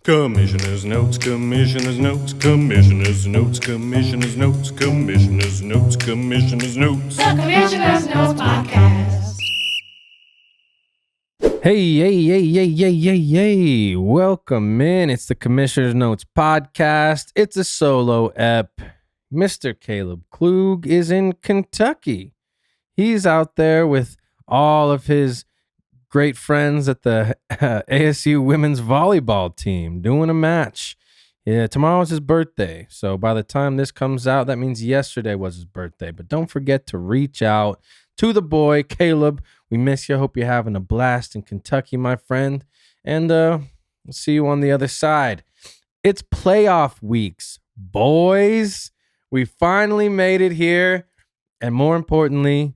Commissioner's notes, commissioner's notes, commissioner's notes, commissioner's notes, commissioner's notes, commissioner's notes. The Commissioner's Notes Podcast. Hey. Welcome in. It's the Commissioner's Notes Podcast. It's a solo ep. Mr. Caleb Klug is in Kentucky. He's out there with all of his great friends at the ASU women's volleyball team doing a match. Yeah, tomorrow's his birthday. So by the time this comes out, that means yesterday was his birthday. But don't forget to reach out to the boy, Caleb. We miss you. Hope you're having a blast in Kentucky, my friend. And we'll see you on the other side. It's playoff weeks, boys. We finally made it here. And more importantly,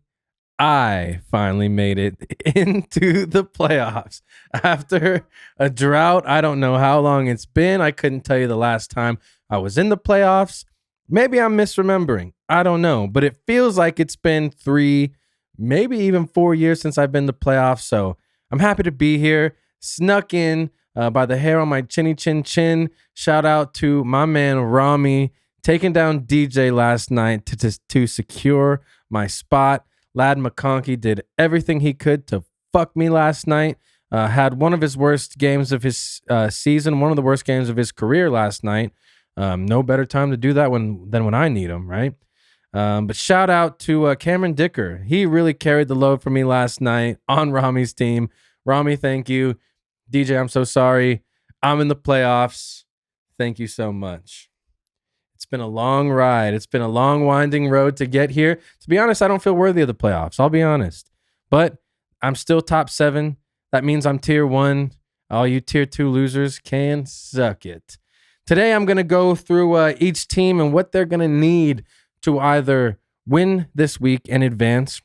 I finally made it into the playoffs after a drought. I don't know how long it's been. I couldn't tell you the last time I was in the playoffs. Maybe I'm misremembering. I don't know. But it feels like it's been 3, maybe even 4 years since I've been to playoffs. So I'm happy to be here. Snuck in by the hair on my chinny chin chin. Shout out to my man Rami taking down DJ last night to secure my spot. Lad McConkey did everything he could to fuck me last night. Had one of his worst games of his season, one of the worst games of his career last night. No better time to do that than when I need him, right? But shout out to Cameron Dicker. He really carried the load for me last night on Rami's team. Rami, thank you. DJ, I'm so sorry. I'm in the playoffs. Thank you so much. It's been a long ride. It's been a long, winding road to get here. To be honest, I don't feel worthy of the playoffs. I'll be honest. But I'm still top 7. That means I'm tier 1. All you tier 2 losers can suck it. Today, I'm going to go through each team and what they're going to need to either win this week and advance,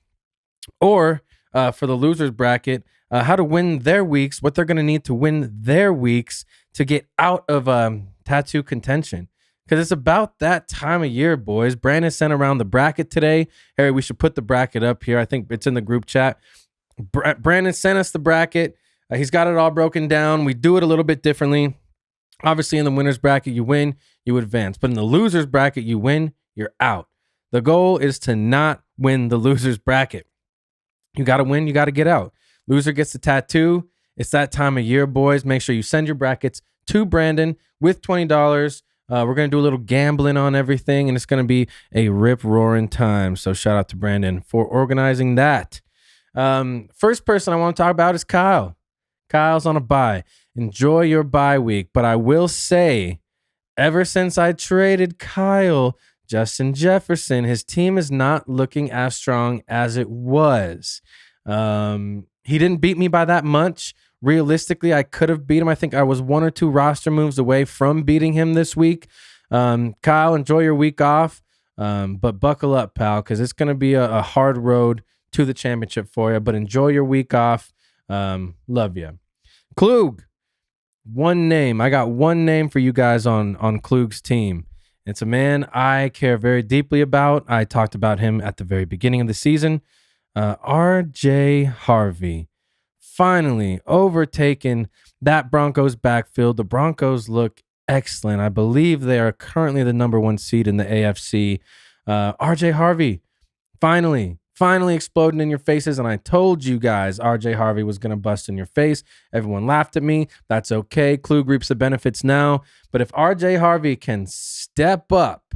or for the losers bracket, how to win their weeks, what they're going to need to win their weeks to get out of tattoo contention. Because it's about that time of year, boys. Brandon sent around the bracket today. Harry, we should put the bracket up here. I think it's in the group chat. Brandon sent us the bracket. He's got it all broken down. We do it a little bit differently. Obviously, in the winner's bracket, you win, you advance. But in the loser's bracket, you win, you're out. The goal is to not win the loser's bracket. You got to win, you got to get out. Loser gets the tattoo. It's that time of year, boys. Make sure you send your brackets to Brandon with $20. We're going to do a little gambling on everything, and it's going to be a rip-roaring time. So shout out to Brandon for organizing that. First person I want to talk about is Kyle. Kyle's on a bye. Enjoy your bye week. But I will say, ever since I traded Kyle, Justin Jefferson, his team is not looking as strong as it was. He didn't beat me by that much. Realistically, I could have beat him. I think I was 1 or 2 roster moves away from beating him this week. Kyle, enjoy your week off, but buckle up, pal, because it's going to be a hard road to the championship for you. But enjoy your week off. Love you. Klug, one name. I got one name for you guys on Klug's team. It's a man I care very deeply about. I talked about him at the very beginning of the season. R.J. Harvey. Finally overtaken that Broncos backfield. The Broncos look excellent. I believe they are currently the number 1 seed in the AFC. RJ Harvey, finally exploding in your faces. And I told you guys RJ Harvey was going to bust in your face. Everyone laughed at me. That's okay. Klug reaps the benefits now. But if RJ Harvey can step up,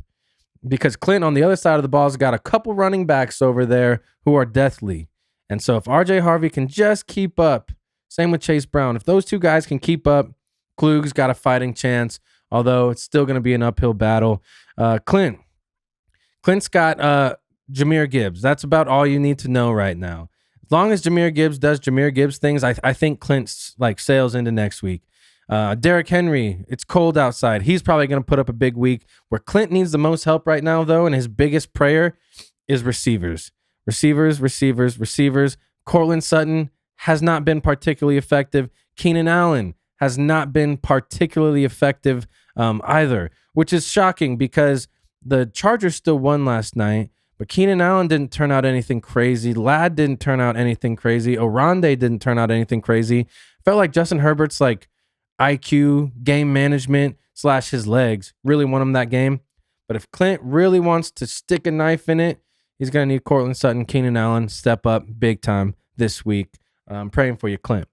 because Clint on the other side of the ball has got a couple running backs over there who are deathly. And so if RJ Harvey can just keep up, same with Chase Brown, if those 2 guys can keep up, Klug's got a fighting chance, although it's still going to be an uphill battle. Clint's got Jahmyr Gibbs. That's about all you need to know right now. As long as Jahmyr Gibbs does Jahmyr Gibbs things, I think Clint's sails into next week. Derrick Henry, it's cold outside. He's probably going to put up a big week. Where Clint needs the most help right now, though, and his biggest prayer is receivers. Receivers. Cortland Sutton has not been particularly effective. Keenan Allen has not been particularly effective either, which is shocking because the Chargers still won last night, but Keenan Allen didn't turn out anything crazy. Ladd didn't turn out anything crazy. Oronde didn't turn out anything crazy. Felt like Justin Herbert's IQ, game management / his legs really won him that game. But if Clint really wants to stick a knife in it, he's going to need Cortland Sutton, Keenan Allen step up big time this week. I'm praying for you, Clint.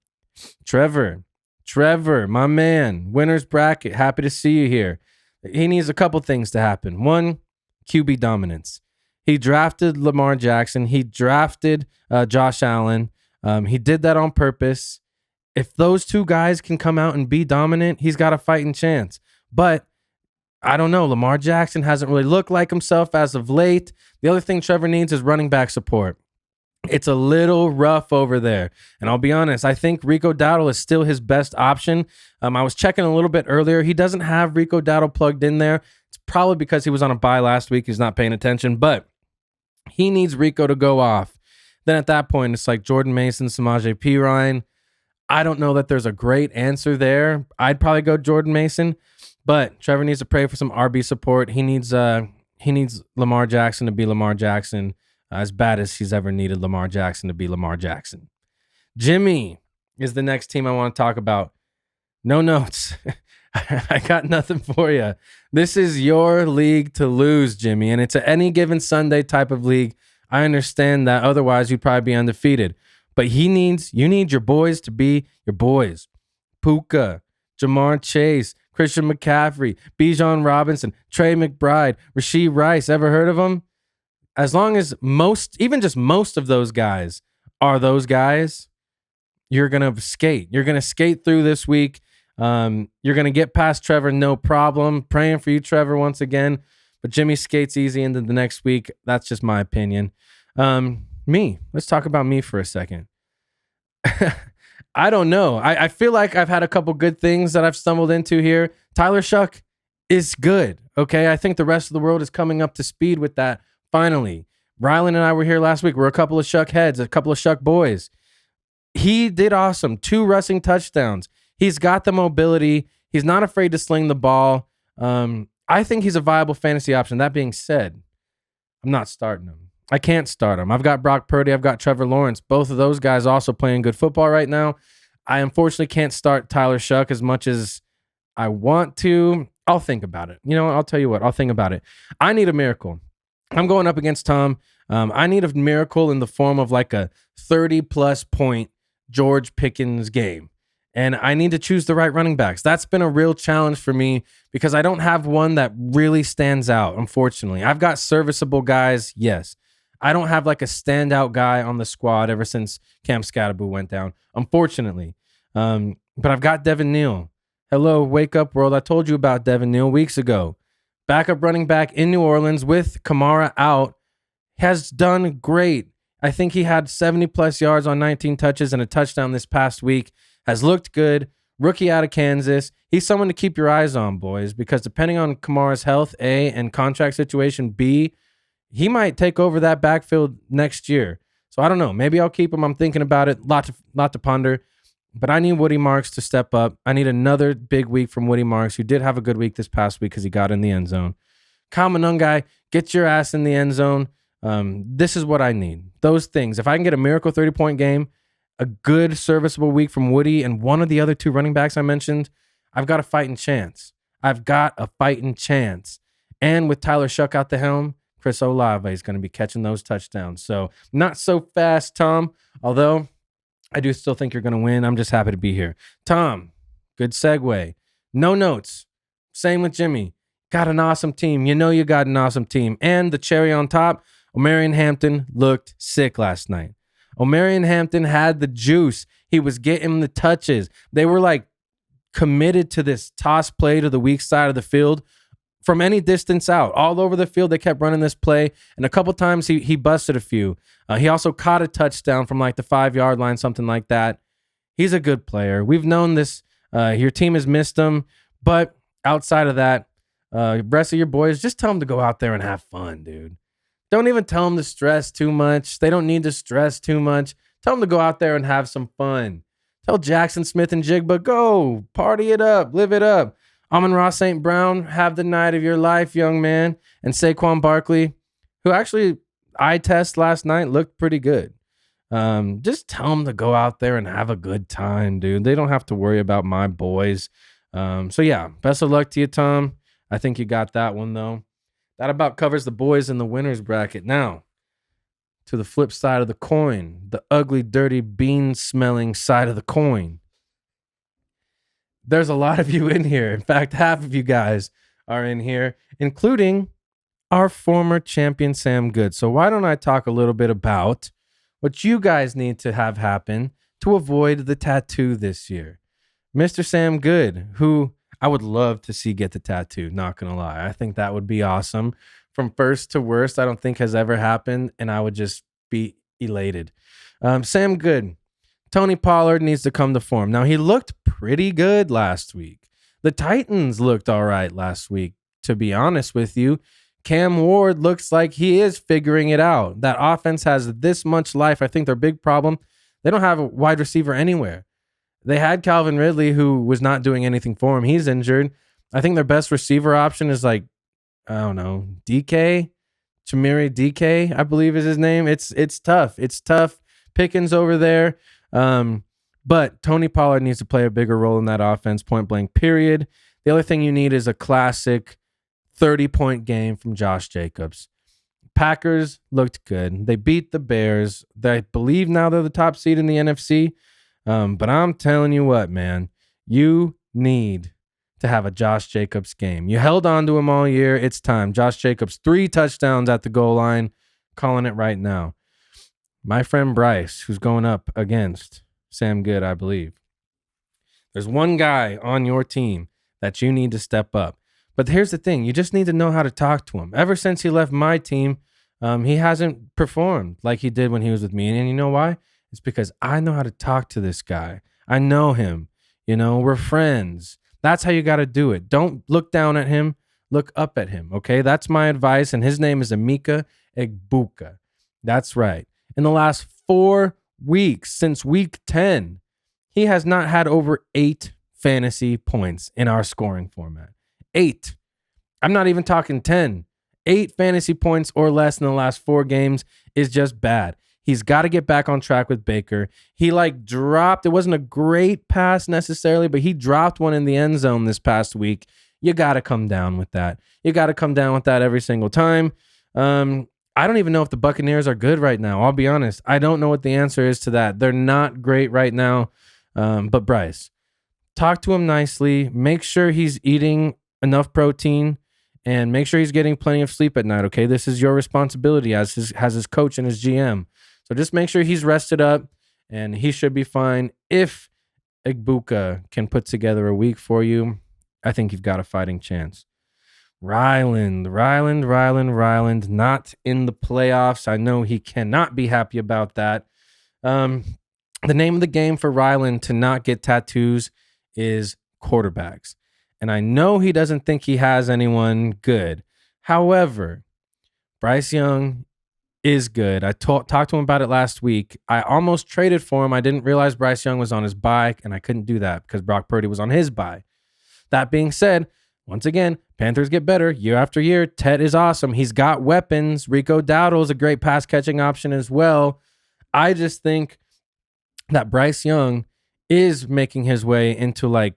Trevor, my man, winner's bracket. Happy to see you here. He needs a couple things to happen. One, QB dominance. He drafted Lamar Jackson. He drafted Josh Allen. He did that on purpose. If those two guys can come out and be dominant, he's got a fighting chance. But I don't know. Lamar Jackson hasn't really looked like himself as of late. The other thing Trevor needs is running back support. It's a little rough over there. And I'll be honest, I think Rico Dowdle is still his best option. I was checking a little bit earlier. He doesn't have Rico Dowdle plugged in there. It's probably because he was on a bye last week. He's not paying attention, but he needs Rico to go off. Then at that point, it's like Jordan Mason, Samaje Perine. I don't know that there's a great answer there. I'd probably go Jordan Mason, but Trevor needs to pray for some RB support. He needs Lamar Jackson to be Lamar Jackson. As bad as he's ever needed Lamar Jackson to be Lamar Jackson. Jimmy is the next team I want to talk about. No notes. I got nothing for you. This is your league to lose, Jimmy, and it's an any given Sunday type of league. I understand that. Otherwise, you'd probably be undefeated. But you need your boys to be your boys. Puka, Jamar Chase, Christian McCaffrey, Bijan Robinson, Trey McBride, Rashee Rice. Ever heard of them? As long as most of those guys are those guys, you're going to skate. You're going to skate through this week. You're going to get past Trevor, no problem. Praying for you, Trevor, once again. But Jimmy skates easy into the next week. That's just my opinion. Me. Let's talk about me for a second. I don't know. I feel like I've had a couple good things that I've stumbled into here. Tyler Shuck is good, okay? I think the rest of the world is coming up to speed with that. Finally, Rylan and I were here last week. We're a couple of Shuck heads, a couple of Shuck boys. He did awesome. 2 rushing touchdowns. He's got the mobility. He's not afraid to sling the ball. I think he's a viable fantasy option. That being said, I'm not starting him. I can't start him. I've got Brock Purdy. I've got Trevor Lawrence. Both of those guys also playing good football right now. I unfortunately can't start Tyler Shuck as much as I want to. I'll think about it. I'll tell you what. I'll think about it. I need a miracle. I'm going up against Tom. I need a miracle in the form of like a 30-plus point George Pickens game. And I need to choose the right running backs. That's been a real challenge for me because I don't have one that really stands out, unfortunately. I've got serviceable guys, yes. I don't have like a standout guy on the squad ever since Cam Scatterboo went down, unfortunately. But I've got Devin Neal. Hello, wake up world. I told you about Devin Neal weeks ago. Backup running back in New Orleans with Kamara out, has done great. I think he had 70-plus yards on 19 touches and a touchdown this past week. Has looked good. Rookie out of Kansas. He's someone to keep your eyes on, boys, because depending on Kamara's health, A, and contract situation, B, he might take over that backfield next year. So I don't know. Maybe I'll keep him. I'm thinking about it. Lot to ponder. But I need Woody Marks to step up. I need another big week from Woody Marks, who did have a good week this past week because he got in the end zone. Kyle Monungai, get your ass in the end zone. This is what I need. Those things. If I can get a miracle 30-point game, a good serviceable week from Woody and one of the other 2 running backs I mentioned, I've got a fighting chance. And with Tyler Shuck out the helm, Chris Olave is going to be catching those touchdowns. So not so fast, Tom, although I do still think you're going to win. I'm just happy to be here. Tom, good segue. No notes. Same with Jimmy. Got an awesome team. You got an awesome team. And the cherry on top, Omarion Hampton looked sick last night. Omarion Hampton had the juice. He was getting the touches. They were like committed to this toss play to the weak side of the field from any distance out. All over the field, they kept running this play. And a couple times he busted a few. He also caught a touchdown from like the 5-yard line, something like that. He's a good player. We've known this. Your team has missed him. But outside of that, rest of your boys, just tell them to go out there and have fun, dude. Don't even tell them to stress too much. They don't need to stress too much. Tell them to go out there and have some fun. Tell Jackson Smith and Jigba, go, party it up, live it up. Amon-Ra St. Brown, have the night of your life, young man. And Saquon Barkley, who actually eye test last night looked pretty good. Just tell them to go out there and have a good time, dude. They don't have to worry about my boys. So yeah, best of luck to you, Tom. I think you got that one though. That about covers the boys in the winners bracket. Now, to the flip side of the coin, the ugly, dirty, bean smelling side of the coin. There's a lot of you in here. In fact, half of you guys are in here, including our former champion, Sam Good. So why don't I talk a little bit about what you guys need to have happen to avoid the tattoo this year? Mr. Sam Good, who I would love to see get the tattoo, not going to lie. I think that would be awesome. From first to worst, I don't think has ever happened, and I would just be elated. Sam Good, Tony Pollard needs to come to form. Now, he looked pretty good last week. The Titans looked all right last week, to be honest with you. Cam Ward looks like he is figuring it out. That offense has this much life. I think their big problem, they don't have a wide receiver anywhere. They had Calvin Ridley, who was not doing anything for him. He's injured. I think their best receiver option is like, I don't know, DK, Chamiri DK, I believe is his name. It's tough. It's tough. Pickens over there. But Tony Pollard needs to play a bigger role in that offense, point blank, period. The other thing you need is a classic 30-point game from Josh Jacobs. Packers looked good. They beat the Bears. I believe now they're the top seed in the NFC. But I'm telling you what, man, you need to have a Josh Jacobs game. You held on to him all year. It's time. Josh Jacobs, 3 touchdowns at the goal line. Calling it right now. My friend Bryce, who's going up against Sam Good, I believe. There's one guy on your team that you need to step up. But here's the thing. You just need to know how to talk to him. Ever since he left my team, he hasn't performed like he did when he was with me. And you know why? It's because I know how to talk to this guy. I know him. We're friends. That's how you got to do it. Don't look down at him. Look up at him, okay? That's my advice, and his name is Emeka Egbuka. That's right. In the last 4 weeks, since week 10, he has not had over 8 fantasy points in our scoring format. 8. I'm not even talking 10. 8 fantasy points or less in the last 4 games is just bad. He's got to get back on track with Baker. He dropped. It wasn't a great pass necessarily, but he dropped one in the end zone this past week. You got to come down with that. You got to come down with that every single time. I don't even know if the Buccaneers are good right now. I'll be honest. I don't know what the answer is to that. They're not great right now. But Bryce, talk to him nicely. Make sure he's eating enough protein and make sure he's getting plenty of sleep at night. Okay. This is your responsibility as his coach and his GM. So just make sure he's rested up and he should be fine. If Egbuka can put together a week for you, I think you've got a fighting chance. Ryland, not in the playoffs. I know he cannot be happy about that. The name of the game for Ryland to not get tattoos is quarterbacks. And I know he doesn't think he has anyone good. However, Bryce Young is good. I talked to him about it last week. I almost traded for him. I didn't realize Bryce Young was on his bye, and I couldn't do that because Brock Purdy was on his bye. That being said, once again, Panthers get better year after year. Ted is awesome. He's got weapons. Rico Dowdle is a great pass-catching option as well. I just think that Bryce Young is making his way into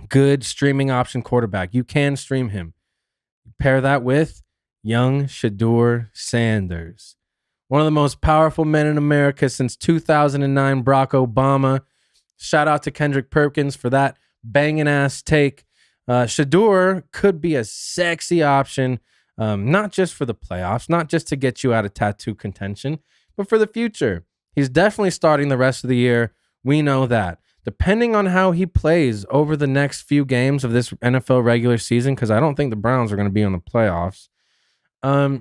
good streaming option quarterback. You can stream him. Pair that with young Shedeur Sanders, one of the most powerful men in America since 2009, Barack Obama. Shout out to Kendrick Perkins for that banging ass take. Shedeur could be a sexy option, not just for the playoffs, not just to get you out of tattoo contention, but for the future. He's definitely starting the rest of the year. We know that. Depending on how he plays over the next few games of this NFL regular season, because I don't think the Browns are going to be on the playoffs,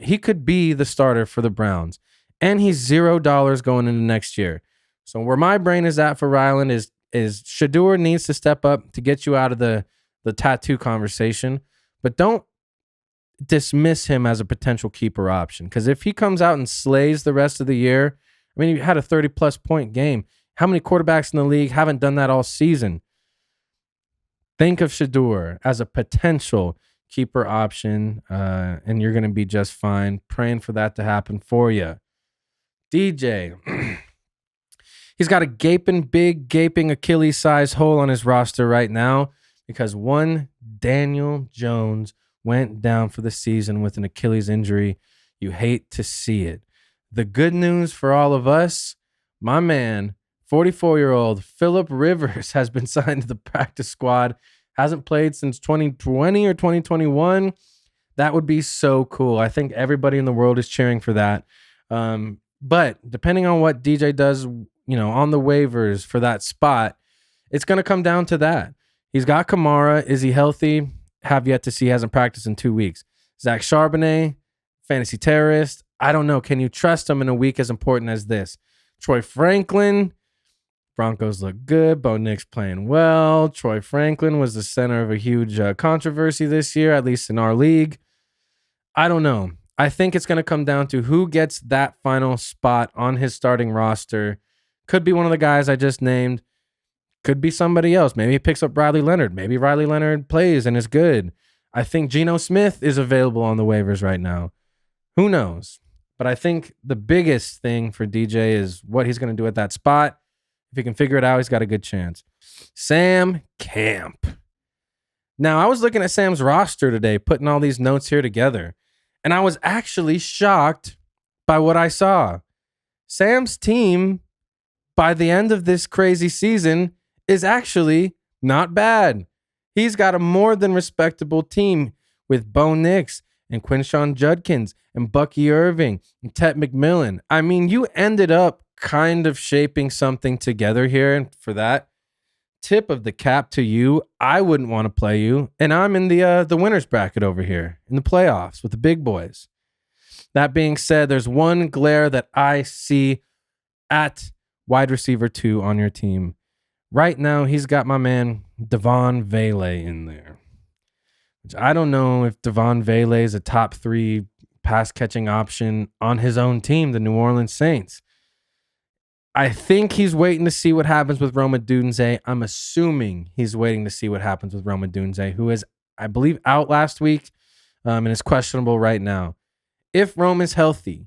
he could be the starter for the Browns. And he's $0 going into next year. So where my brain is at for Ryland is Shedeur needs to step up to get you out of the tattoo conversation, but don't dismiss him as a potential keeper option. Because if he comes out and slays the rest of the year, I mean, he had a 30-plus point game. How many quarterbacks in the league haven't done that all season? Think of Shedeur as a potential keeper option, and you're going to be just fine. Praying for that to happen for you. DJ. He's got a gaping Achilles size hole on his roster right now because one Daniel Jones went down for the season with an Achilles injury. You hate to see it. The good news for all of us, my man, 44-year-old Phillip Rivers has been signed to the practice squad. Hasn't played since 2020 or 2021. That would be so cool. I think everybody in the world is cheering for that. But depending on what DJ does, on the waivers for that spot, it's going to come down to that. He's got Kamara. Is he healthy? Have yet to see. He hasn't practiced in 2 weeks. Zach Charbonnet, fantasy terrorist. I don't know. Can you trust him in a week as important as this? Troy Franklin. Broncos look good. Bo Nix playing well. Troy Franklin was the center of a huge controversy this year, at least in our league. I don't know. I think it's going to come down to who gets that final spot on his starting roster. Could be one of the guys I just named. Could be somebody else. Maybe he picks up Riley Leonard. Maybe Riley Leonard plays and is good. I think Geno Smith is available on the waivers right now. Who knows? But I think the biggest thing for DJ is what he's going to do at that spot. If he can figure it out, he's got a good chance. Sam Camp. Now, I was looking at Sam's roster today, putting all these notes here together, and I was actually shocked by what I saw. Sam's team, by the end of this crazy season, is actually not bad. He's got a more than respectable team with Bo Nix and Quinshon Judkins and Bucky Irving and Tet McMillan. I mean, you ended up kind of shaping something together here, and for that, tip of the cap to you. I wouldn't want to play you, and I'm in the winners bracket over here in the playoffs with the big boys. That being said, there's one glare that I see at wide receiver 2 on your team. Right now, he's got my man Devon Vele in there. Which I don't know if Devon Vele is a top 3 pass catching option on his own team, the New Orleans Saints. I think he's waiting to see what happens with Rome Odunze. I'm assuming he's waiting to see what happens with Rome Odunze, who is, I believe, out last week and is questionable right now. If Rome is healthy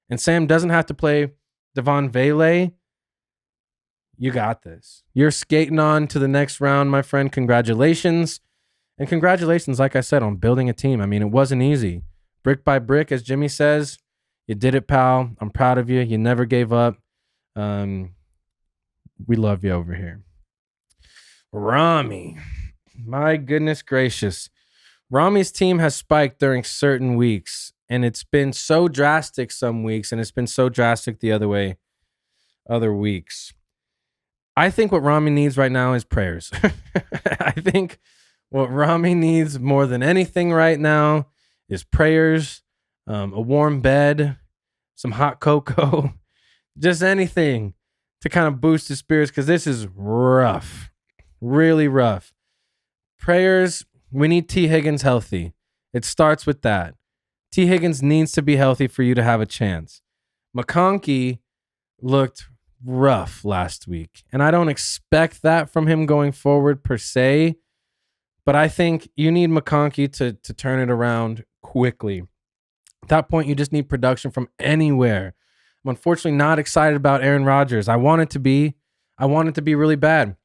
and Sam doesn't have to play Devon Vele, you got this. You're skating on to the next round, my friend. Congratulations. And congratulations, like I said, on building a team. I mean, it wasn't easy. Brick by brick, as Jimmy says, you did it, pal. I'm proud of you. You never gave up. We love you over here. Rami. My goodness gracious. Rami's team has spiked during certain weeks, and it's been so drastic some weeks, and it's been so drastic the other weeks. I think what Rami needs right now is prayers. I think what Rami needs more than anything right now is prayers, a warm bed, some hot cocoa, just anything to kind of boost his spirits, because this is rough, really rough. Prayers, we need T. Higgins healthy. It starts with that. T. Higgins needs to be healthy for you to have a chance. McConkey looked rough last week, and I don't expect that from him going forward per se, but I think you need McConkey to turn it around quickly. At that point, you just need production from anywhere. I'm unfortunately not excited about Aaron Rodgers. I want it to be really bad.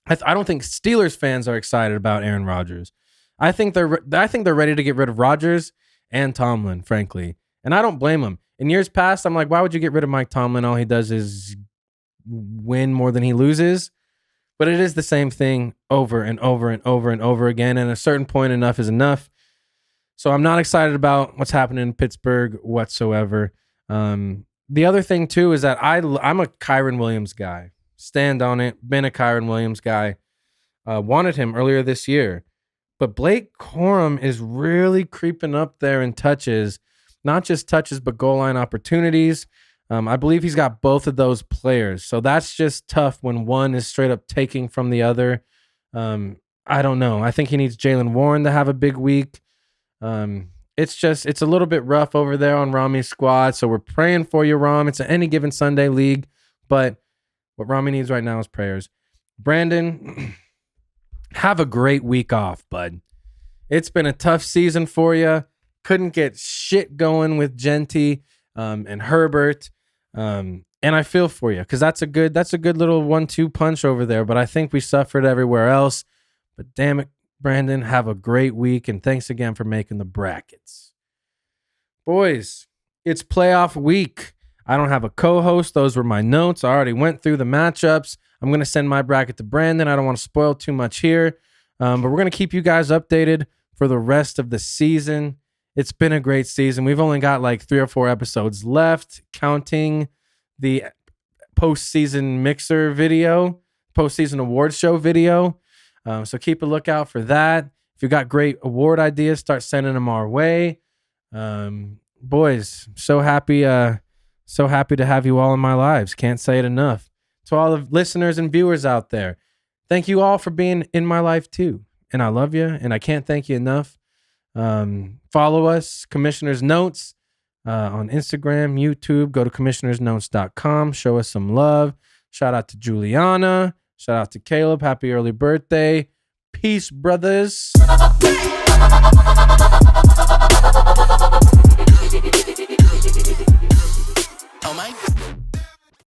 I don't think Steelers fans are excited about Aaron Rodgers. I think they're ready to get rid of Rodgers and Tomlin, frankly, and I don't blame them. In years past, I'm like, why would you get rid of Mike Tomlin? All he does is win more than he loses. But it is the same thing over and over and over and over again. And at a certain point, enough is enough. So I'm not excited about what's happening in Pittsburgh whatsoever. The other thing, too, is that I'm a Kyron Williams guy. Stand on it. Been a Kyron Williams guy. Wanted him earlier this year. But Blake Corum is really creeping up there in touches. Not just touches, but goal line opportunities. I believe he's got both of those players. So that's just tough when one is straight up taking from the other. I don't know. I think he needs Jaylen Warren to have a big week. It's a little bit rough over there on Rami's squad. So we're praying for you, Ram. It's an any given Sunday league. But what Rami needs right now is prayers. Brandon, have a great week off, bud. It's been a tough season for you. Couldn't get shit going with Genty and Herbert. And I feel for you because that's a good little 1-2 punch over there. But I think we suffered everywhere else. But damn it, Brandon, have a great week. And thanks again for making the brackets. Boys, it's playoff week. I don't have a co-host. Those were my notes. I already went through the matchups. I'm going to send my bracket to Brandon. I don't want to spoil too much here. But we're going to keep you guys updated for the rest of the season. It's been a great season. We've only got like 3 or 4 episodes left, counting the postseason mixer video, postseason award show video. So keep a lookout for that. If you got great award ideas, start sending them our way. Boys, so happy to have you all in my lives. Can't say it enough. To all the listeners and viewers out there, thank you all for being in my life too. And I love you, and I can't thank you enough. Follow us, Commissioner's Notes, on Instagram, YouTube. Go to commissionersnotes.com. Show us some love. Shout out to Juliana. Shout out to Caleb. Happy early birthday. Peace, brothers.